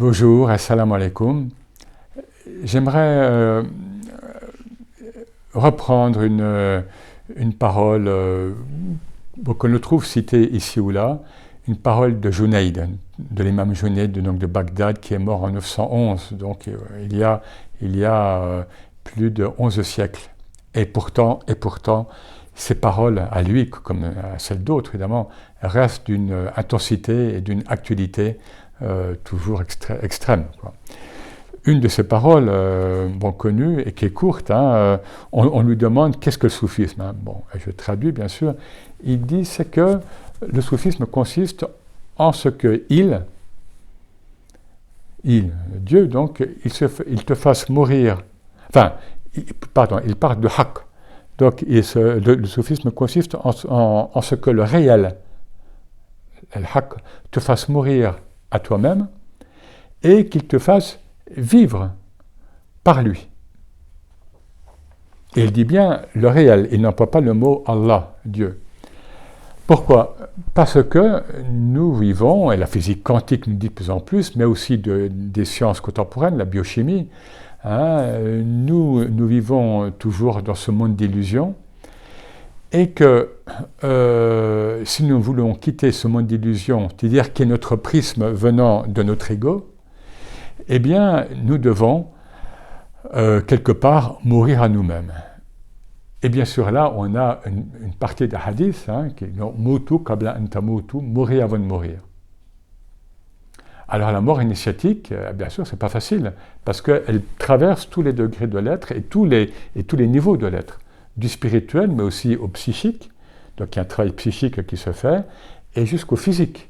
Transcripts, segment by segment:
Bonjour, assalamu alaikum. J'aimerais reprendre une parole qu'on le trouve citée ici ou là, une parole de Junayd, de l'imam Junayd donc de Bagdad, qui est mort en 911, donc il y a plus de 11 siècles. Et pourtant, ces paroles à lui, comme à celles d'autres évidemment, restent d'une intensité et d'une actualité toujours extrême, quoi. Une de ces paroles connues et qui est courte, on lui demande qu'est-ce que le soufisme, Bon, je traduis bien sûr. Il dit c'est que le soufisme consiste en ce que Dieu donc, il te fasse mourir. Enfin, il parle de haqq. Donc le soufisme consiste en ce que le réel, le haqq, te fasse mourir à toi-même et qu'il te fasse vivre par lui. Et il dit bien le réel, il n'emploie pas le mot Allah, Dieu. Pourquoi ? Parce que nous vivons, et la physique quantique nous dit de plus en plus, mais aussi des sciences contemporaines, la biochimie, nous vivons toujours dans ce monde d'illusions, et que si nous voulons quitter ce monde d'illusions, c'est-à-dire qui est notre prisme venant de notre ego, eh bien, nous devons, quelque part, mourir à nous-mêmes. Et bien sûr, là, on a une partie des hadiths qui est « Moutu qabla an tamutu » mourir avant de mourir. Alors, la mort initiatique, bien sûr, c'est pas facile, parce qu'elle traverse tous les degrés de l'être et tous les niveaux de l'être, du spirituel, mais aussi au psychique. Donc, il y a un travail psychique qui se fait, et jusqu'au physique.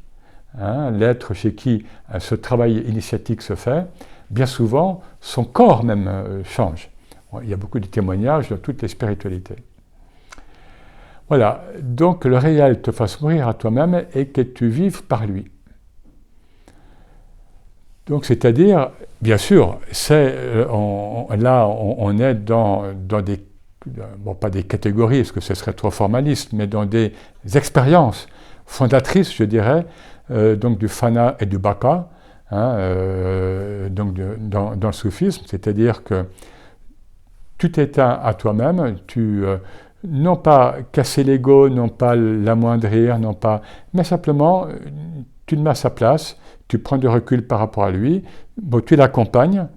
L'être chez qui ce travail initiatique se fait, bien souvent, son corps même change. Il y a beaucoup de témoignages dans toutes les spiritualités. Voilà, donc le réel te fasse mourir à toi-même et que tu vives par lui. Donc c'est-à-dire, bien sûr, on est dans des, pas des catégories, parce que ce serait trop formaliste, mais dans des expériences fondatrices, je dirais, donc du fana et du baka, donc dans le soufisme, c'est-à-dire que tu t'éteins à toi-même, non pas casser l'ego, non pas l'amoindrir, mais simplement tu le mets à sa place, tu prends du recul par rapport à lui, tu l'accompagnes,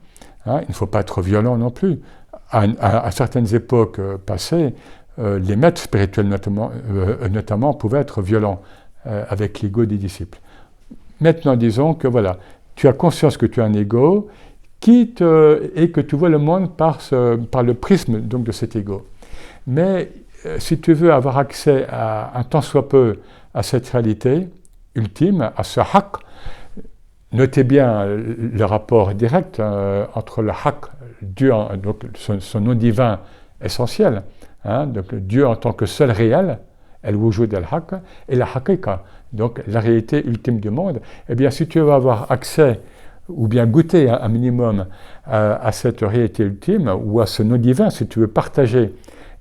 il ne faut pas être violent non plus. À certaines époques passées, les maîtres spirituels notamment pouvaient être violents avec l'ego des disciples. Maintenant, disons que voilà, tu as conscience que tu as un ego, et que tu vois le monde par le prisme donc, de cet ego. Mais si tu veux avoir accès un tant soit peu à cette réalité ultime, à ce haqq, notez bien le rapport direct entre le haqq, Dieu, donc son nom divin essentiel, donc Dieu en tant que seul réel, al-wujud al-haqq, et la haqiqa, donc la réalité ultime du monde. Eh bien, si tu veux avoir accès ou bien goûter un minimum à cette réalité ultime, ou à ce nom divin, si tu veux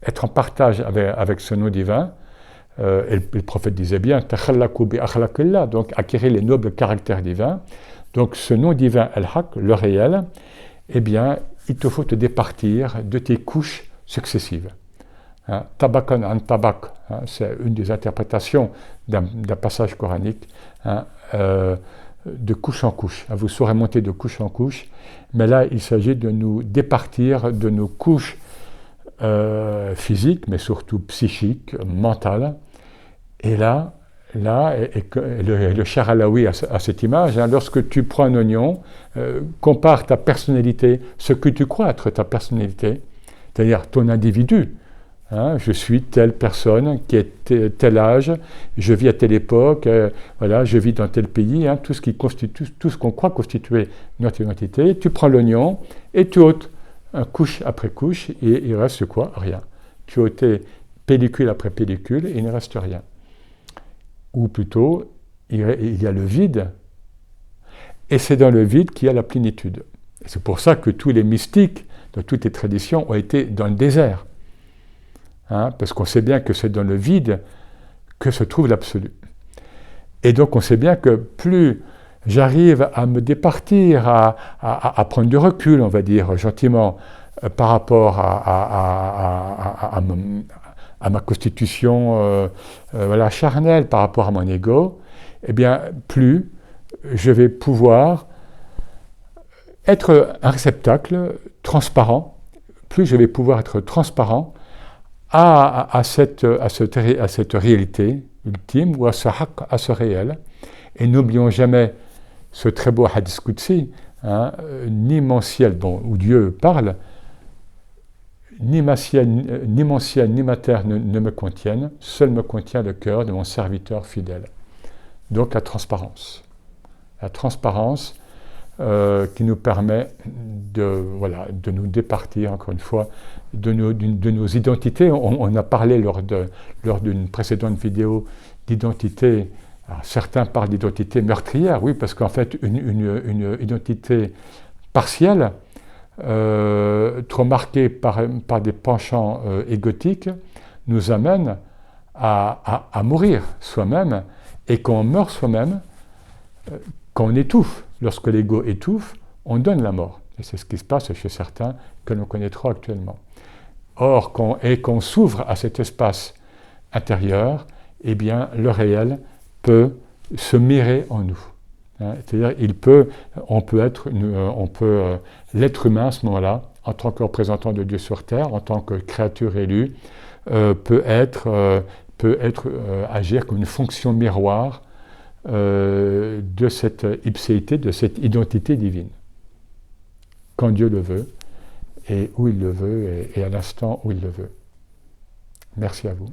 être en partage avec ce nom divin, et le prophète disait bien, donc acquérir les nobles caractères divins, donc ce nom divin, al-haq, le réel, eh bien, il te faut te départir de tes couches successives. Tabakan an tabak, c'est une des interprétations d'un passage coranique, de couche en couche. Vous saurez monter de couche en couche, mais là, il s'agit de nous départir de nos couches physiques, mais surtout psychiques, mentales. Et là, le cher Alaoui a cette image, lorsque tu prends un oignon, compare ta personnalité, ce que tu crois être ta personnalité, c'est-à-dire ton individu. Je suis telle personne qui est tel âge, je vis à telle époque, je vis dans tel pays, tout ce qu'on croit constituer notre identité. Tu prends l'oignon et tu ôtes couche après couche et il reste quoi ? Rien. Tu ôtes pellicule après pellicule et il ne reste rien. Ou plutôt, il y a le vide et c'est dans le vide qu'il y a la plénitude. Et c'est pour ça que tous les mystiques de toutes les traditions ont été dans le désert. Parce qu'on sait bien que c'est dans le vide que se trouve l'absolu. Et donc on sait bien que plus j'arrive à me départir, à prendre du recul, on va dire, gentiment, par rapport à ma constitution voilà, charnelle, par rapport à mon ego, eh bien, plus je vais pouvoir être un réceptacle transparent, plus je vais pouvoir être transparent à cette réalité ultime, ou à ce réel. Et n'oublions jamais ce très beau hadith Qudsi, hein, ni mon ciel où Dieu parle, ni mon ciel ni ma terre ne me contiennent, seul me contient le cœur de mon serviteur fidèle. Donc la transparence. La transparence qui nous permet de nous départir, encore une fois, de nos identités. On a parlé lors d'une précédente vidéo d'identité. Alors, certains parlent d'identité meurtrière, oui, parce qu'en fait, une identité partielle, trop marquée par des penchants égotiques, nous amène à mourir soi-même, et quand on meurt soi-même, quand on étouffe, lorsque l'ego étouffe, on donne la mort. Et c'est ce qui se passe chez certains que l'on connaît trop actuellement. Or, qu'on s'ouvre à cet espace intérieur, eh bien, le réel peut se mirer en nous. Hein, c'est-à-dire, l'être humain à ce moment-là, en tant que représentant de Dieu sur terre, en tant que créature élue, peut agir comme une fonction miroir de cette ipséité, de cette identité divine. Quand Dieu le veut, et où il le veut, et à l'instant où il le veut. Merci à vous.